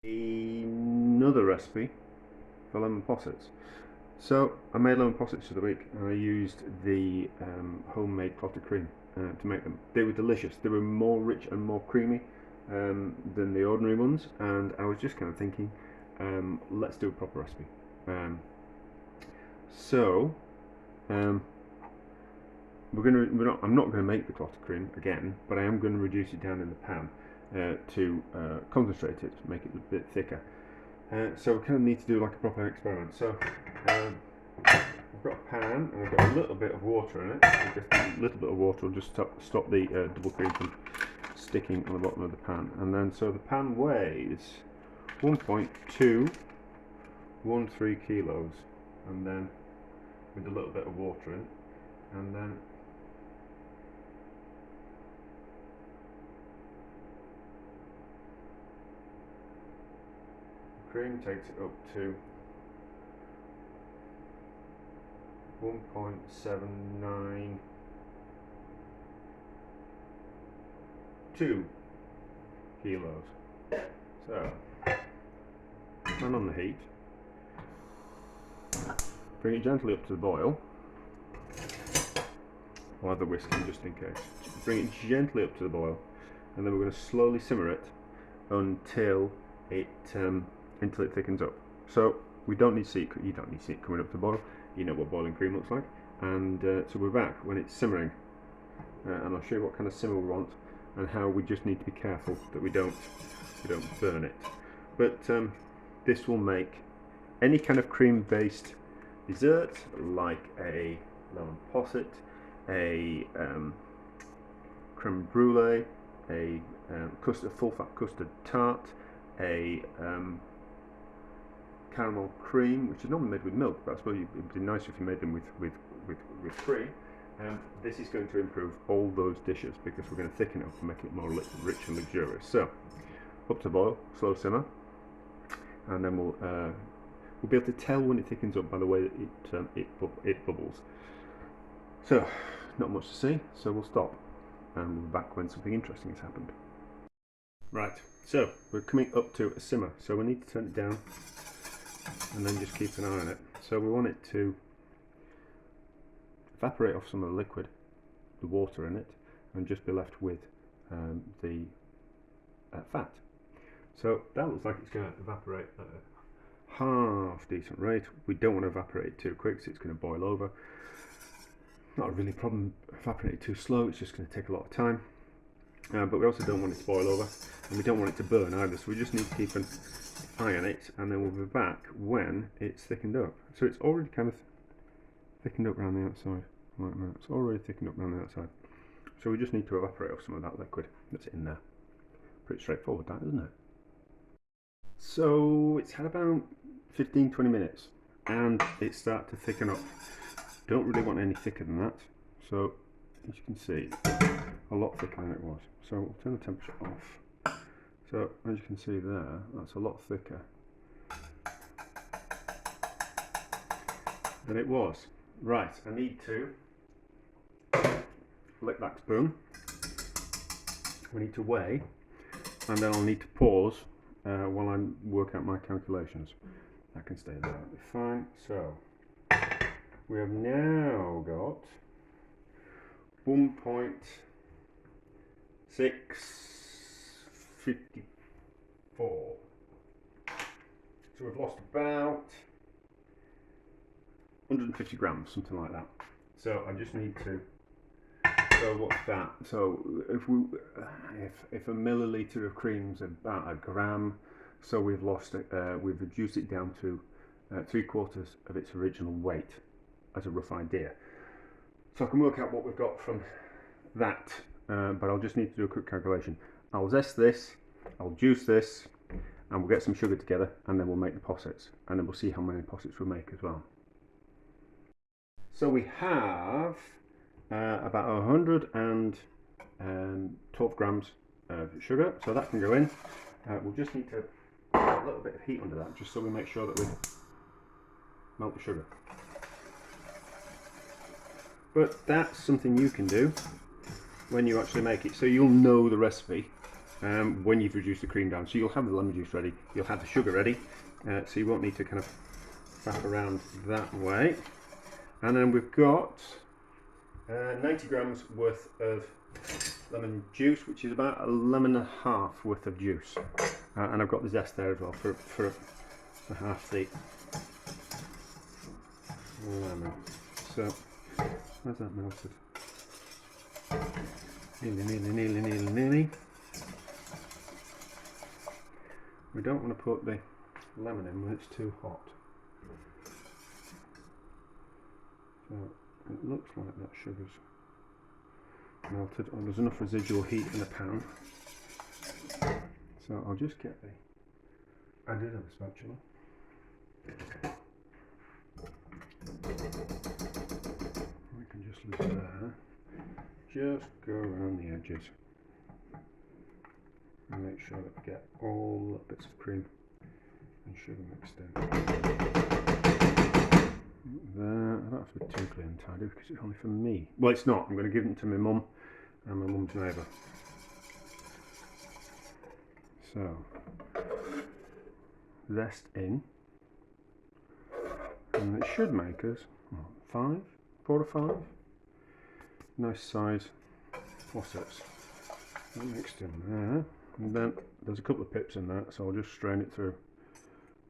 another recipe for lemon possets. So I made lemon possets for the week, and I used the homemade clotted cream to make them. They were delicious. They were more rich and more creamy than the ordinary ones, and I was just kind of thinking, let's do a proper recipe. So I'm not going to make the clotted cream again, but I am going to reduce it down in the pan to concentrate it, make it a bit thicker. So we kind of need to do like a proper experiment. So I've got a pan, and I've got a little bit of water in it. Just a little bit of water will just stop the double cream from sticking on the bottom of the pan. And then so the pan weighs 1.213 kilos, and then with a little bit of water in, and then cream takes it up to 1.792 kilos. So, turn on the heat, bring it gently up to the boil. I'll have the whisking just in case. Bring it gently up to the boil, and then we're going to slowly simmer it until it thickens up. So we don't need to see it. You don't need to see it coming up to boil. You know what boiling cream looks like. And so we're back when it's simmering, and I'll show you what kind of simmer we want and how we just need to be careful that we don't burn it. But this will make any kind of cream-based dessert, like a lemon posset, a creme brulee, a full-fat custard tart, a caramel cream, which is normally made with milk, but I suppose it would be nicer if you made them with cream. This is going to improve all those dishes because we're going to thicken it up and make it more rich and luxurious. So, up to boil, slow simmer, and then we'll be able to tell when it thickens up by the way that it bubbles. So, not much to see, so we'll stop, and we'll be back when something interesting has happened. Right, so we're coming up to a simmer, so we need to turn it down and then just keep an eye on it. So we want it to evaporate off some of the liquid, the water in it, and just be left with the fat. So that looks like it's going to evaporate at a half decent rate. We don't want to evaporate it too quick, so it's going to boil over. Not a really problem evaporating too slow, it's just going to take a lot of time. But we also don't want it to boil over, and we don't want it to burn either, so we just need to keep an eye on it, and then we'll be back when it's thickened up. So it's already kind of thickened up around the outside, like that. It's already thickened up around the outside. So we just need to evaporate off some of that liquid that's in there. Pretty straightforward, that, isn't it? So it's had about 15-20 minutes, and it's started to thicken up. Don't really want any thicker than that. So as you can see, a lot thicker than it was. So we'll turn the temperature off. So as you can see there, that's a lot thicker than it was. Right, I need to lick that spoon. We need to weigh, and then I'll need to pause while I work out my calculations. That can stay there, that'll be fine. So we have now got 1.654. So we've lost about 150 grams, something like that. So I just need to. So what's that? So if a milliliter of cream is about a gram, so we've reduced it down to 3/4 of its original weight, as a rough idea. So I can work out what we've got from that, but I'll just need to do a quick calculation. I'll zest this, I'll juice this, and we'll get some sugar together, and then we'll make the possets, and then we'll see how many possets we make as well. So we have about 112 grams of sugar, so that can go in. We'll just need to put a little bit of heat under that, just so we make sure that we melt the sugar. But that's something you can do when you actually make it, so you'll know the recipe when you've reduced the cream down. So you'll have the lemon juice ready, you'll have the sugar ready, so you won't need to kind of faff around that way. And then we've got 90 grams worth of lemon juice, which is about a lemon and a half worth of juice. And I've got the zest there as well for half the lemon. So, where's that melted? Nearly. We don't want to put the lemon in when it's too hot. So it looks like that sugar's melted, or there's enough residual heat in the pan. So I'll just get the added of the spatula. We can just leave it there. Just go around the edges and make sure that we get all the bits of cream and sugar mixed in. There, I don't have to be too clean and tidy because it's only for me. Well, it's not. I'm going to give them to my mum and my mum's neighbour. So, zest in, and it should make us 4 or 5 nice size possets mixed in there. And then there's a couple of pips in that, so I'll just strain it through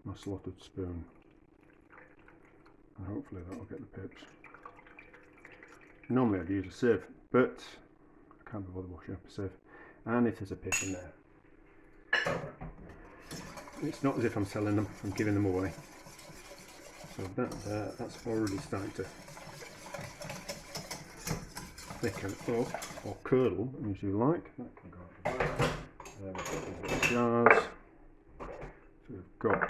my slotted spoon. And hopefully that will get the pips. Normally I'd use a sieve, but I can't be bothered washing up a sieve. And if there's a pip in there, it's not as if I'm selling them, I'm giving them away. So that's already starting to thicken up, or curdle as you like. That can go over there. There we've got these jars. So we've got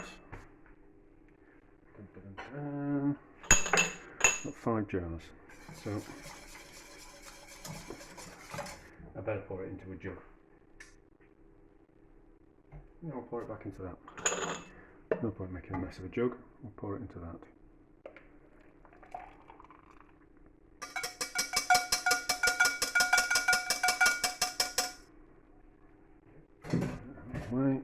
got 5 jars, so I better pour it into a jug. No, I'll pour it back into that. No point making a mess of a jug, I'll pour it into that. Right.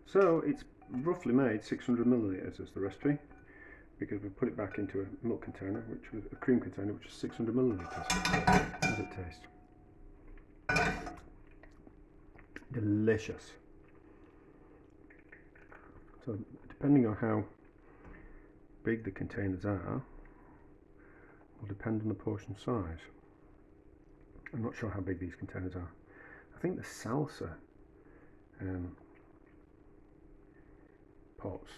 So it's roughly made 600 millilitres as the recipe, because we put it back into a milk container, which was a cream container, which is 600 millilitres. How does it taste? Delicious. So depending on how big the containers are, will depend on the portion size. I'm not sure how big these containers are. I think the salsa pots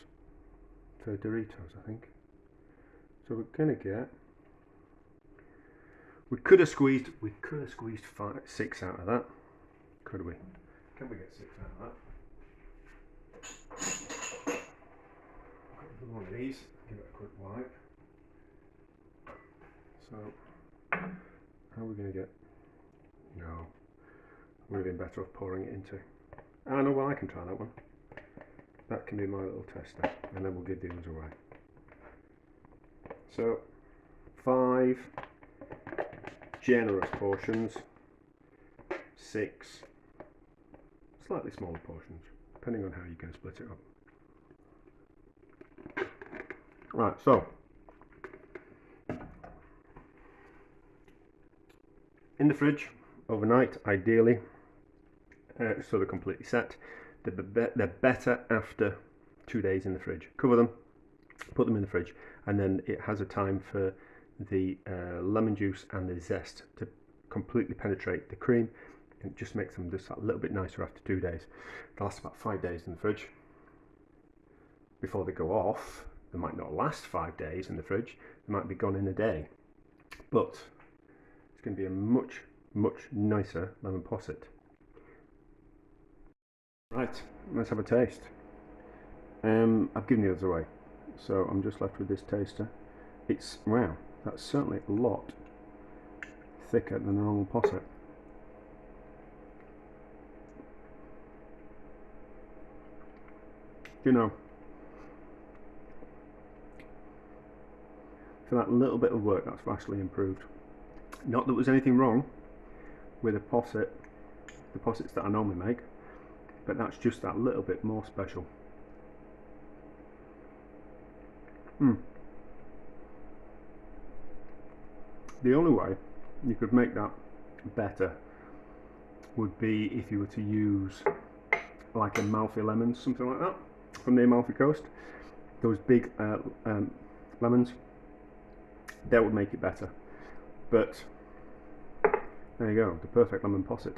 for Doritos, I think. So we're gonna get. We could have squeezed 6 out of that. Could we? Can we get 6 out of that? One of these. Give it a quick wipe. So, how are we going to get? No, we'd have been better off pouring it into. Ah, no, well, I can try that one. That can be my little tester, and then we'll give the others away. So, 5 generous portions, 6 slightly smaller portions, depending on how you're going to split it up. Right, so in the fridge overnight, ideally, so they're completely set. They're better after 2 days in the fridge. Cover them, put them in the fridge, and then it has a time for the lemon juice and the zest to completely penetrate the cream. It just makes them just a little bit nicer after 2 days. They last about 5 days in the fridge. Before they go off, they might not last 5 days in the fridge. They might be gone in a day. But it's going to be a much, much nicer lemon posset. Right, let's have a taste. I've given the others away, so I'm just left with this taster. It's, wow, that's certainly a lot thicker than a normal posset. You know, for that little bit of work, that's vastly improved. Not that there's anything wrong with the Possets that I normally make, but that's just that little bit more special. The only way you could make that better would be if you were to use like Amalfi lemons, something like that, from the Amalfi Coast. Those big lemons, that would make it better. But there you go, the perfect lemon posset.